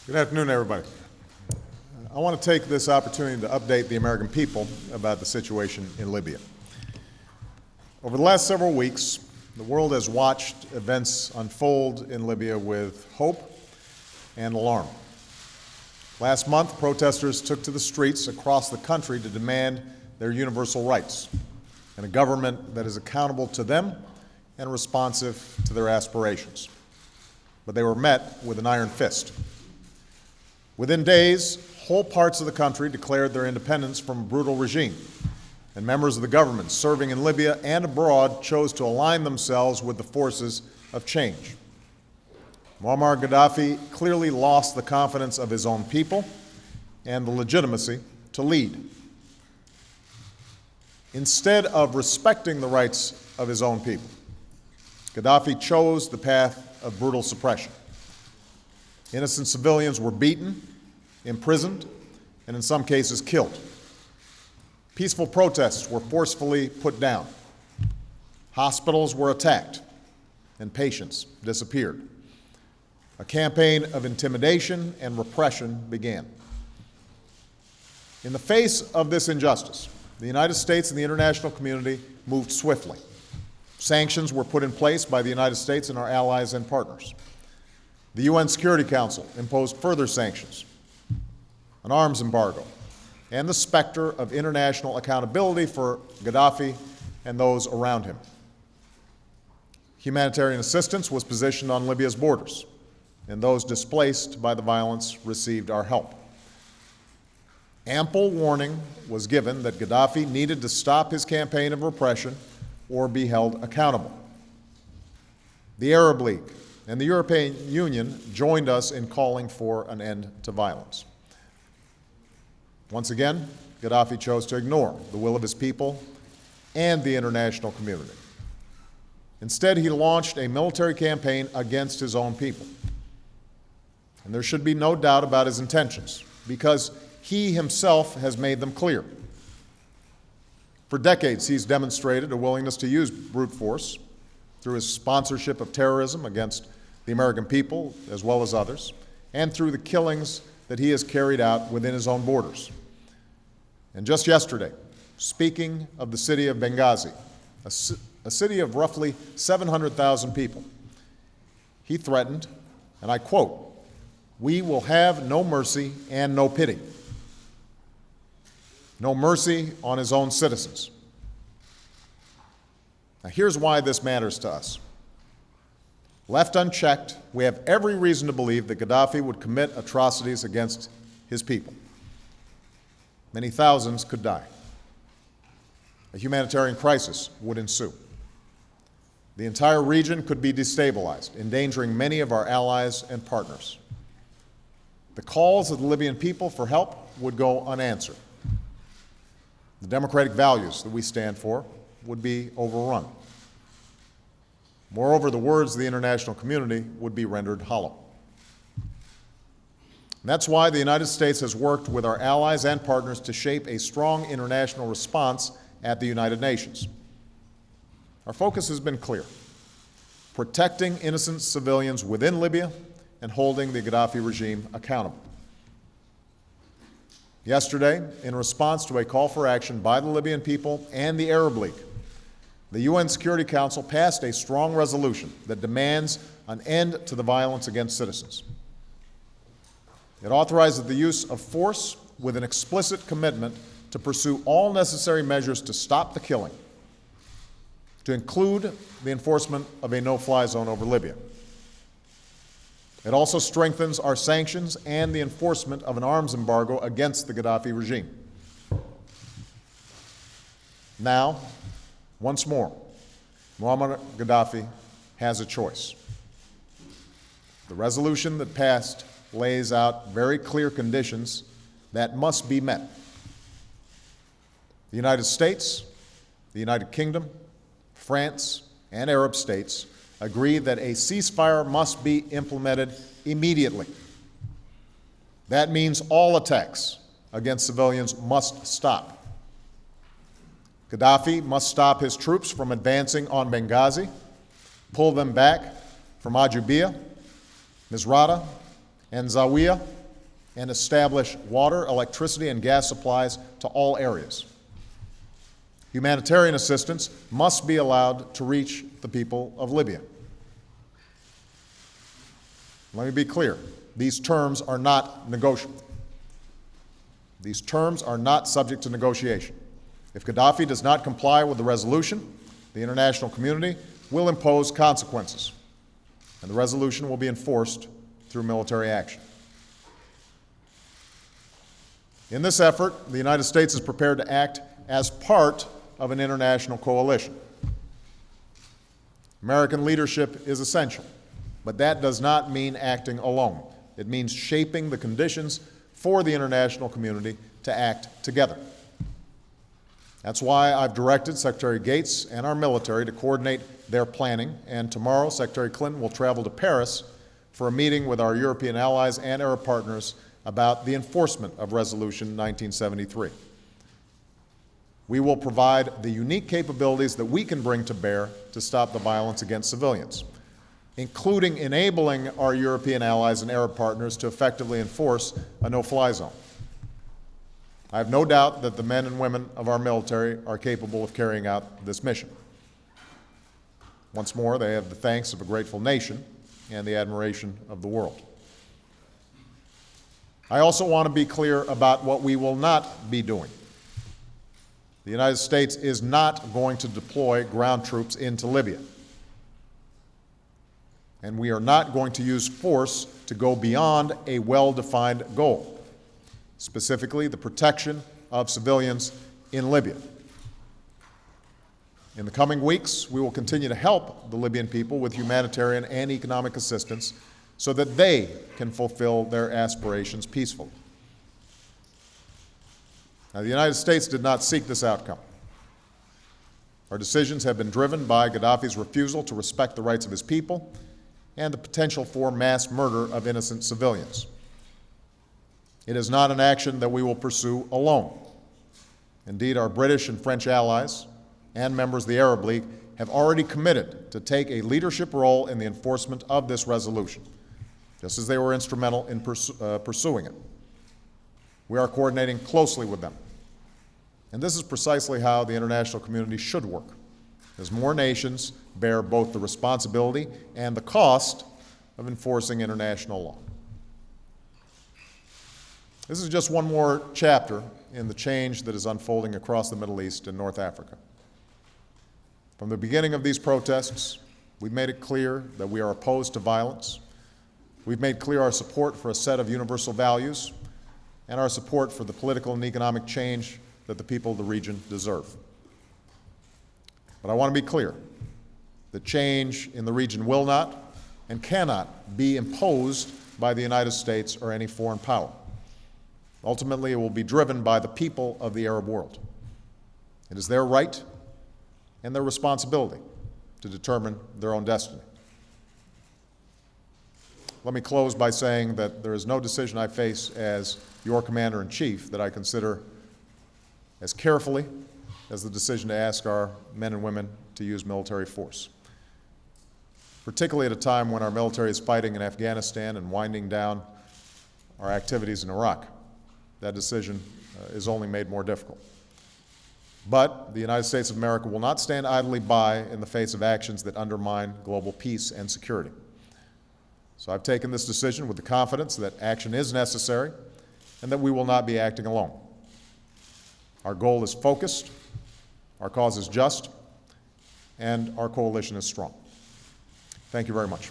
Good afternoon, everybody. I want to take this opportunity to update the American people about the situation in Libya. Over the last several weeks, the world has watched events unfold in Libya with hope and alarm. Last month, protesters took to the streets across the country to demand their universal rights and a government that is accountable to them and responsive to their aspirations. But they were met with an iron fist. Within days, whole parts of the country declared their independence from a brutal regime, and members of the government serving in Libya and abroad chose to align themselves with the forces of change. Moammar Qaddafi clearly lost the confidence of his own people and the legitimacy to lead. Instead of respecting the rights of his own people, Qaddafi chose the path of brutal suppression. Innocent civilians were beaten, imprisoned, and in some cases killed. Peaceful protests were forcefully put down. Hospitals were attacked, and patients disappeared. A campaign of intimidation and repression began. In the face of this injustice, the United States and the international community moved swiftly. Sanctions were put in place by the United States and our allies and partners. The UN Security Council imposed further sanctions, an arms embargo, and the specter of international accountability for Qaddafi and those around him. Humanitarian assistance was positioned on Libya's borders, and those displaced by the violence received our help. Ample warning was given that Qaddafi needed to stop his campaign of repression or be held accountable. The Arab League and the European Union joined us in calling for an end to violence. Once again, Qaddafi chose to ignore the will of his people and the international community. Instead, he launched a military campaign against his own people. And there should be no doubt about his intentions, because he himself has made them clear. For decades, he's demonstrated a willingness to use brute force through his sponsorship of terrorism against the American people, as well as others, and through the killings that he has carried out within his own borders. And just yesterday, speaking of the city of Benghazi, a city of roughly 700,000 people, he threatened, and I quote, "We will have no mercy and no pity." No mercy on his own citizens. Now, here's why this matters to us. Left unchecked, we have every reason to believe that Qaddafi would commit atrocities against his people. Many thousands could die. A humanitarian crisis would ensue. The entire region could be destabilized, endangering many of our allies and partners. The calls of the Libyan people for help would go unanswered. The democratic values that we stand for would be overrun. Moreover, the words of the international community would be rendered hollow. And that's why the United States has worked with our allies and partners to shape a strong international response at the United Nations. Our focus has been clear: protecting innocent civilians within Libya and holding the Qaddafi regime accountable. Yesterday, in response to a call for action by the Libyan people and the Arab League, the UN Security Council passed a strong resolution that demands an end to the violence against citizens. It authorizes the use of force with an explicit commitment to pursue all necessary measures to stop the killing, to include the enforcement of a no-fly zone over Libya. It also strengthens our sanctions and the enforcement of an arms embargo against the Qaddafi regime. Now, once more, Moammar Qaddafi has a choice. The resolution that passed lays out very clear conditions that must be met. The United States, the United Kingdom, France, and Arab states agree that a ceasefire must be implemented immediately. That means all attacks against civilians must stop. Qaddafi must stop his troops from advancing on Benghazi, pull them back from Ajubia, Misrata, and Zawiya and establish water, electricity, and gas supplies to all areas. Humanitarian assistance must be allowed to reach the people of Libya. Let me be clear. These terms are not negotiable. These terms are not subject to negotiation. If Qaddafi does not comply with the resolution, the international community will impose consequences, and the resolution will be enforced through military action. In this effort, the United States is prepared to act as part of an international coalition. American leadership is essential, but that does not mean acting alone. It means shaping the conditions for the international community to act together. That's why I've directed Secretary Gates and our military to coordinate their planning, and tomorrow Secretary Clinton will travel to Paris for a meeting with our European allies and Arab partners about the enforcement of Resolution 1973. We will provide the unique capabilities that we can bring to bear to stop the violence against civilians, including enabling our European allies and Arab partners to effectively enforce a no-fly zone. I have no doubt that the men and women of our military are capable of carrying out this mission. Once more, they have the thanks of a grateful nation and the admiration of the world. I also want to be clear about what we will not be doing. The United States is not going to deploy ground troops into Libya. And we are not going to use force to go beyond a well-defined goal, specifically the protection of civilians in Libya. In the coming weeks, we will continue to help the Libyan people with humanitarian and economic assistance so that they can fulfill their aspirations peacefully. Now, the United States did not seek this outcome. Our decisions have been driven by Gaddafi's refusal to respect the rights of his people and the potential for mass murder of innocent civilians. It is not an action that we will pursue alone. Indeed, our British and French allies and members of the Arab League have already committed to take a leadership role in the enforcement of this resolution, just as they were instrumental in pursuing it. We are coordinating closely with them. And this is precisely how the international community should work, as more nations bear both the responsibility and the cost of enforcing international law. This is just one more chapter in the change that is unfolding across the Middle East and North Africa. From the beginning of these protests, we've made it clear that we are opposed to violence. We've made clear our support for a set of universal values and our support for the political and economic change that the people of the region deserve. But I want to be clear that change in the region will not and cannot be imposed by the United States or any foreign power. Ultimately, it will be driven by the people of the Arab world. It is their right and their responsibility to determine their own destiny. Let me close by saying that there is no decision I face as your Commander-in-Chief that I consider as carefully as the decision to ask our men and women to use military force, particularly at a time when our military is fighting in Afghanistan and winding down our activities in Iraq. That decision is only made more difficult. But the United States of America will not stand idly by in the face of actions that undermine global peace and security. So I've taken this decision with the confidence that action is necessary and that we will not be acting alone. Our goal is focused, our cause is just, and our coalition is strong. Thank you very much.